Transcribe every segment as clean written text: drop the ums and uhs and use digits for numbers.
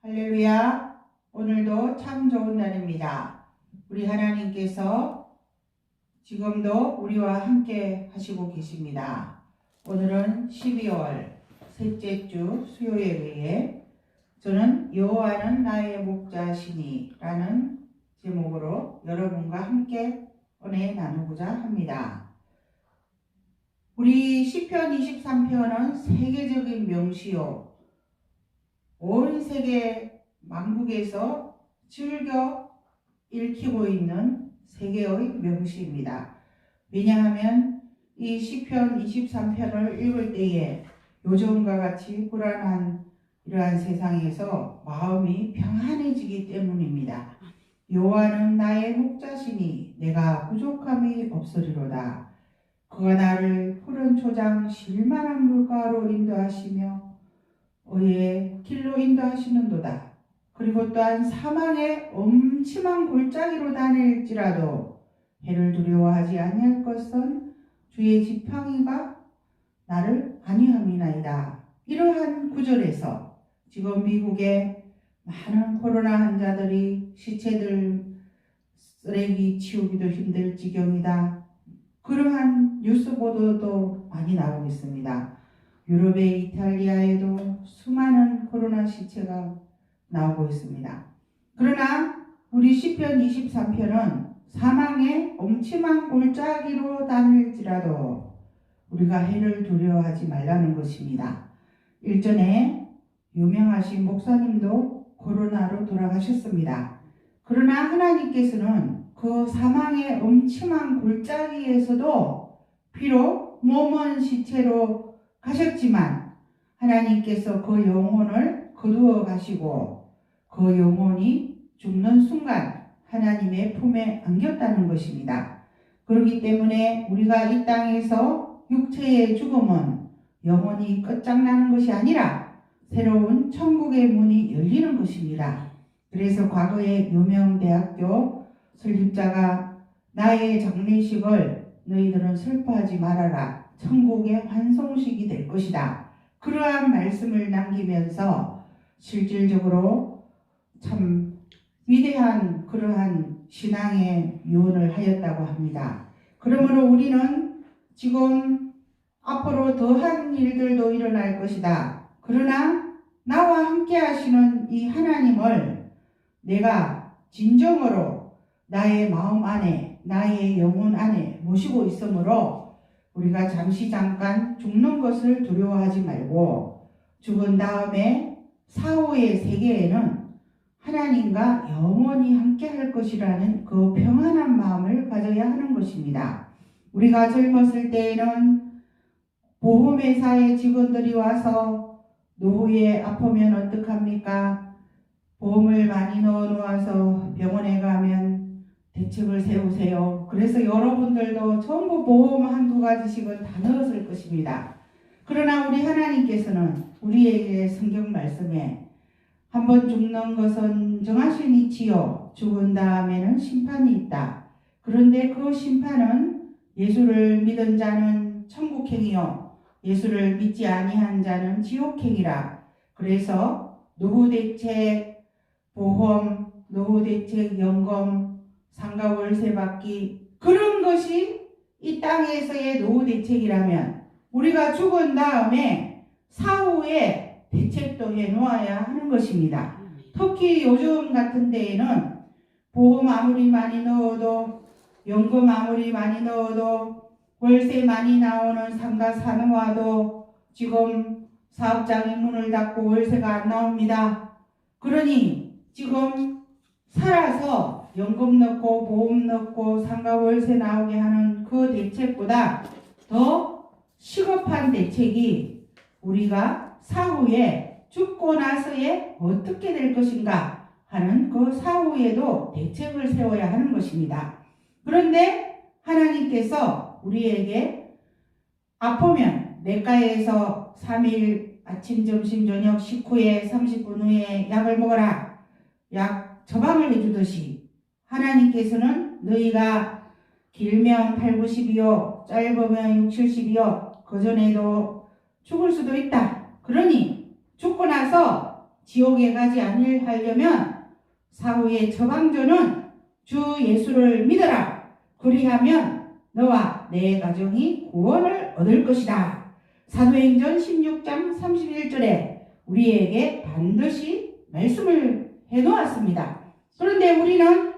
할렐루야. 오늘도 참 좋은 날입니다. 우리 하나님께서 지금도 우리와 함께 하시고 계십니다. 오늘은 12월 셋째 주 수요일에 저는 여호와는 나의 목자시니 라는 제목으로 여러분과 함께 은혜 나누고자 합니다. 우리 시편 23편은 세계적인 명시요, 온 세계 만국에서 즐겨 읽히고 있는 세계의 명시입니다. 왜냐하면 이 시편 23편을 읽을 때에 요즘과 같이 불안한 이러한 세상에서 마음이 평안해지기 때문입니다. 여호와는 나의 목자시니 내가 부족함이 없으리로다. 그가 나를 푸른 초장 쉴만한 물가로 인도하시며 의의 길로 인도하시는도다. 그리고 또한 사망의 엄침한 골짜기로 다닐지라도 해를 두려워하지 아니할 것은 주의 지팡이가 나를 안위함이나이다. 이러한 구절에서 지금 미국의 많은 코로나 환자들이 시체들 쓰레기 치우기도 힘들 지경이다. 그러한 뉴스 보도도 많이 나오고 있습니다. 유럽의 이탈리아에도 수많은 코로나 시체가 나오고 있습니다. 그러나 우리 시편 23편은 사망의 엄침한 골짜기로 다닐지라도 우리가 해를 두려워하지 말라는 것입니다. 일전에 유명하신 목사님도 코로나로 돌아가셨습니다. 그러나 하나님께서는 그 사망의 엄침한 골짜기에서도 비록 몸은 시체로 가셨지만 하나님께서 그 영혼을 거두어 가시고 그 영혼이 죽는 순간 하나님의 품에 안겼다는 것입니다. 그렇기 때문에 우리가 이 땅에서 육체의 죽음은 영혼이 끝장나는 것이 아니라 새로운 천국의 문이 열리는 것입니다. 그래서 과거에 유명 대학교 설립자가 나의 장례식을 너희들은 슬퍼하지 말아라. 천국의 환송식이 될 것이다. 그러한 말씀을 남기면서 실질적으로 참 위대한 그러한 신앙의 유언을 하였다고 합니다. 그러므로 우리는 지금 앞으로 더한 일들도 일어날 것이다. 그러나 나와 함께 하시는 이 하나님을 내가 진정으로 나의 마음 안에, 나의 영혼 안에 모시고 있으므로 우리가 잠깐 죽는 것을 두려워하지 말고 죽은 다음에 사후의 세계에는 하나님과 영원히 함께 할 것이라는 그 평안한 마음을 가져야 하는 것입니다. 우리가 젊었을 때에는 보험회사의 직원들이 와서 노후에 아프면 어떡합니까? 보험을 많이 넣어 놓아서 병원에 가면 대책을 세우세요. 그래서 여러분들도 전부 보험 한두 가지씩은 다 넣었을 것입니다. 그러나 우리 하나님께서는 우리에게 성경 말씀에 한번 죽는 것은 정하신 이치요. 죽은 다음에는 심판이 있다. 그런데 그 심판은 예수를 믿은 자는 천국행이요. 예수를 믿지 아니한 자는 지옥행이라. 그래서 노후대책 보험, 노후대책 연금, 상가 월세 받기 그런 것이 이 땅에서의 노후 대책이라면 우리가 죽은 다음에 사후에 대책도 해놓아야 하는 것입니다. 특히 요즘 같은 데에는 보험 아무리 많이 넣어도 연금 아무리 많이 넣어도 월세 많이 나오는 상가 사놓아도 지금 사업장이 문을 닫고 월세가 안 나옵니다. 그러니 지금 살아서 연금 넣고 보험 넣고 상가 월세 나오게 하는 그 대책보다 더 시급한 대책이 우리가 사후에 죽고 나서에 어떻게 될 것인가 하는 그 사후에도 대책을 세워야 하는 것입니다. 그런데 하나님께서 우리에게 아프면 내과에서 3일 아침 점심 저녁 식후에 30분 후에 약을 먹어라. 약 처방을 해주듯이 하나님께서는 너희가 길면 8, 90이요 짧으면 6, 70이요 그 전에도 죽을 수도 있다. 그러니 죽고 나서 지옥에 가지 아니하려면 사후의 처방전은 주 예수를 믿어라. 그리하면 너와 내 가정이 구원을 얻을 것이다. 사도행전 16장 31절에 우리에게 반드시 말씀을 해놓았습니다. 그런데 우리는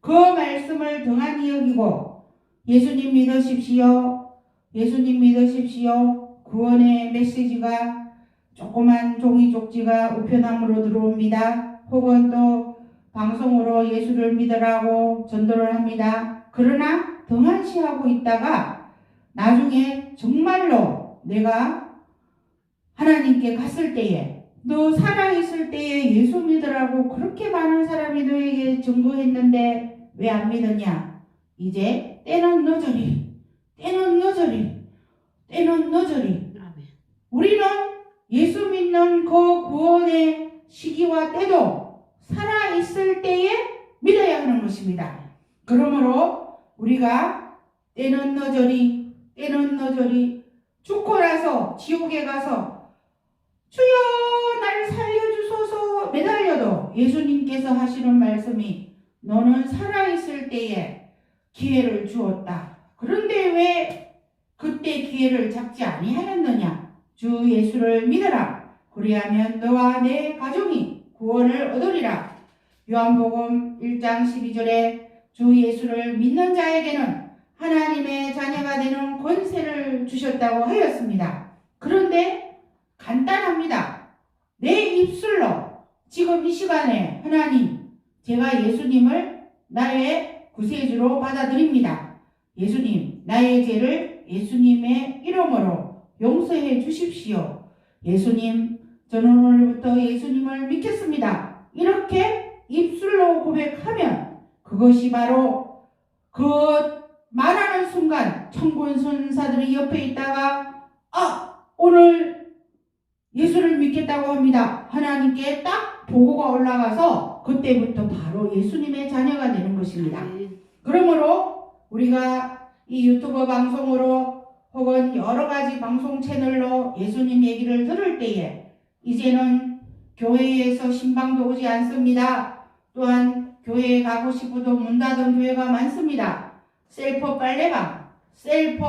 그 말씀을 등한히 여기고 예수님 믿으십시오. 예수님 믿으십시오. 구원의 메시지가 조그만 종이 쪽지가 우편함으로 들어옵니다. 혹은 또 방송으로 예수를 믿으라고 전도를 합니다. 그러나 등한시하고 있다가 나중에 정말로 내가 하나님께 갔을 때에 너 살아있을 때에 예수 믿으라고 그렇게 많은 사람이 너에게 증거했는데 왜 안 믿었냐? 이제 때는 늦으리. 때는 늦으리. 때는 늦으리. 우리는 예수 믿는 그 구원의 시기와 때도 살아있을 때에 믿어야 하는 것입니다. 그러므로 우리가 때는 늦으리. 때는 늦으리. 죽고 나서 지옥에 가서 주여 날 살려주소서 매달려도 예수님께서 하시는 말씀이 너는 살아있을 때에 기회를 주었다. 그런데 왜 그때 기회를 잡지 아니하였느냐? 주 예수를 믿어라. 그리하면 너와 내 가족이 구원을 얻으리라. 요한복음 1장 12절에 주 예수를 믿는 자에게는 하나님의 자녀가 되는 권세를 주셨다고 하였습니다. 그런데 간단합니다. 내 입술로 지금 이 시간에 하나님, 제가 예수님을 나의 구세주로 받아들입니다. 예수님, 나의 죄를 예수님의 이름으로 용서해 주십시오. 예수님, 저는 오늘부터 예수님을 믿겠습니다. 이렇게 입술로 고백하면 그것이 바로 그 말하는 순간 천군 천사들이 옆에 있다가 오늘 예수를 믿겠다고 합니다. 하나님께 딱 보고가 올라가서 그때부터 바로 예수님의 자녀가 되는 것입니다. 그러므로 우리가 이 유튜브 방송으로 혹은 여러 가지 방송 채널로 예수님 얘기를 들을 때에 이제는 교회에서 신방도 오지 않습니다. 또한 교회에 가고 싶어도 문 닫은 교회가 많습니다. 셀프 빨래방, 셀프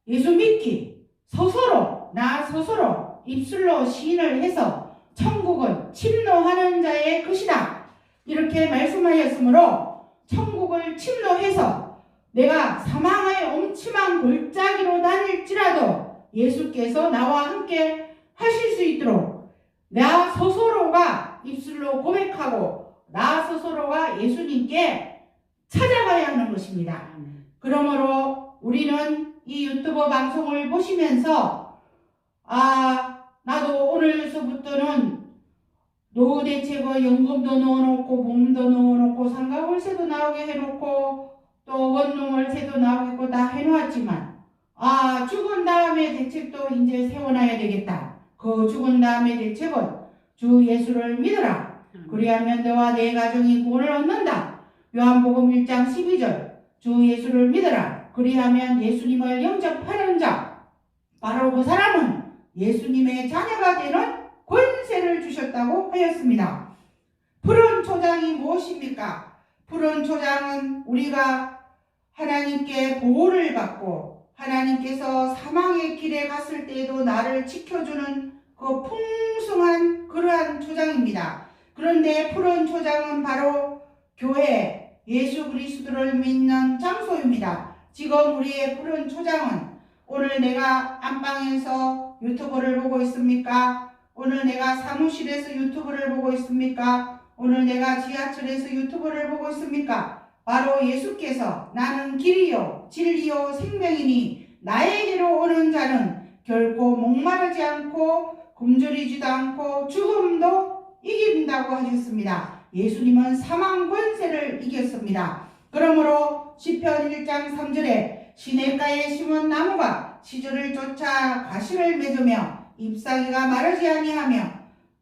예수 믿기, 스스로 나 스스로 입술로 시인을 해서 천국은 침노하는 자의 것이다. 이렇게 말씀하였으므로 천국을 침노해서 내가 사망의 엄침한 골짜기로 다닐지라도 예수께서 나와 함께 하실 수 있도록 나 스스로가 입술로 고백하고 나 스스로가 예수님께 찾아가야 하는 것입니다. 그러므로 우리는 이 유튜브 방송을 보시면서 나도 오늘서부터는 노후대책에 연금도 넣어놓고 보험도 넣어놓고 상가월세도 나오게 해놓고 또 원룸월세도 나오겠고 다 해놓았지만 죽은 다음에 대책도 이제 세워놔야 되겠다. 그 죽은 다음에 대책은 주 예수를 믿어라. 그리하면 너와 내 가정이 구원을 얻는다. 요한복음 1장 12절 주 예수를 믿어라. 그리하면 예수님을 영접하는 자 바로 그 사람은 예수님의 자녀가 되는 권세를 주셨다고 하였습니다. 푸른 초장이 무엇입니까? 푸른 초장은 우리가 하나님께 보호를 받고 하나님께서 사망의 길에 갔을 때에도 나를 지켜주는 그 풍성한 그러한 초장입니다. 그런데 푸른 초장은 바로 교회 예수 그리스도를 믿는 장소입니다. 지금 우리의 푸른 초장은 오늘 내가 안방에서 유튜브를 보고 있습니까? 오늘 내가 사무실에서 유튜브를 보고 있습니까? 오늘 내가 지하철에서 유튜브를 보고 있습니까? 바로 예수께서 나는 길이요 진리요 생명이니 나에게로 오는 자는 결코 목마르지 않고 굶주리지도 않고 죽음도 이긴다고 하셨습니다. 예수님은 사망 권세를 이겼습니다. 그러므로 시편 1장 3절에 시냇가에 심은 나무가 시절을 쫓아 과실을 맺으며 잎사귀가 마르지 아니하며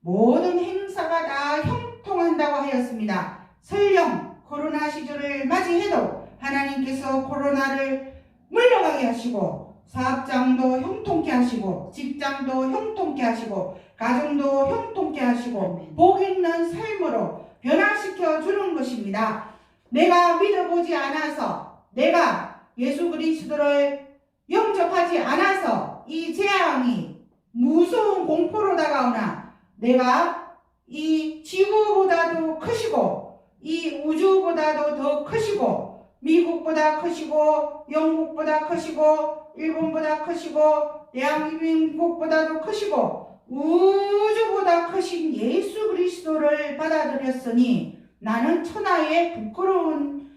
모든 행사가 다 형통한다고 하였습니다. 설령 코로나 시절을 맞이해도 하나님께서 코로나를 물러가게 하시고 사업장도 형통케 하시고 직장도 형통케 하시고 가정도 형통케 하시고 복 있는 삶으로 변화시켜 주는 것입니다. 내가 믿어보지 않아서, 내가 예수 그리스도를 영접하지 않아서 이 재앙이 무서운 공포로 다가오나 내가 이 지구보다도 크시고 이 우주보다도 더 크시고 미국보다 크시고 영국보다 크시고 일본보다 크시고 대한민국보다도 크시고 우주보다 크신 예수 그리스도를 받아들였으니 나는 천하에 부러운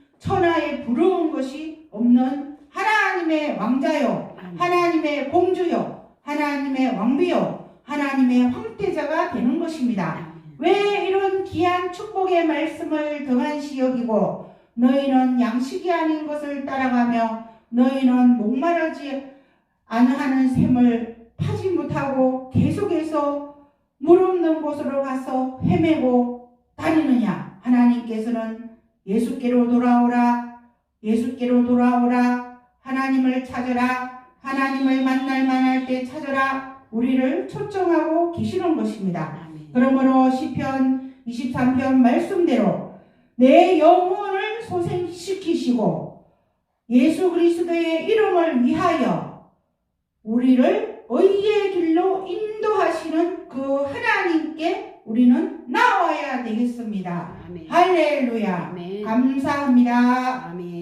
것이 없는 하나님의 왕자요, 하나님의 공주요, 하나님의 왕비요, 하나님의 황태자가 되는 것입니다. 왜 이런 귀한 축복의 말씀을 등한시 여기고 너희는 양식이 아닌 것을 따라가며 너희는 목마르지 않으하는 샘을 파지 못하고 계속해서 물 없는 곳으로 가서 헤매고 다니느냐? 하나님께서는 예수께로 돌아오라, 예수께로 돌아오라, 하나님을 찾으라, 하나님을 만날 만할 때 찾으라, 우리를 초청하고 계시는 것입니다. 그러므로 시편 23편 말씀대로 내 영혼을 소생시키시고 예수 그리스도의 이름을 위하여 우리를 의의 길로 인도하시는 그 하나님께 우리는 나와야 되겠습니다. 아멘. 할렐루야. 아멘. 감사합니다. 아멘.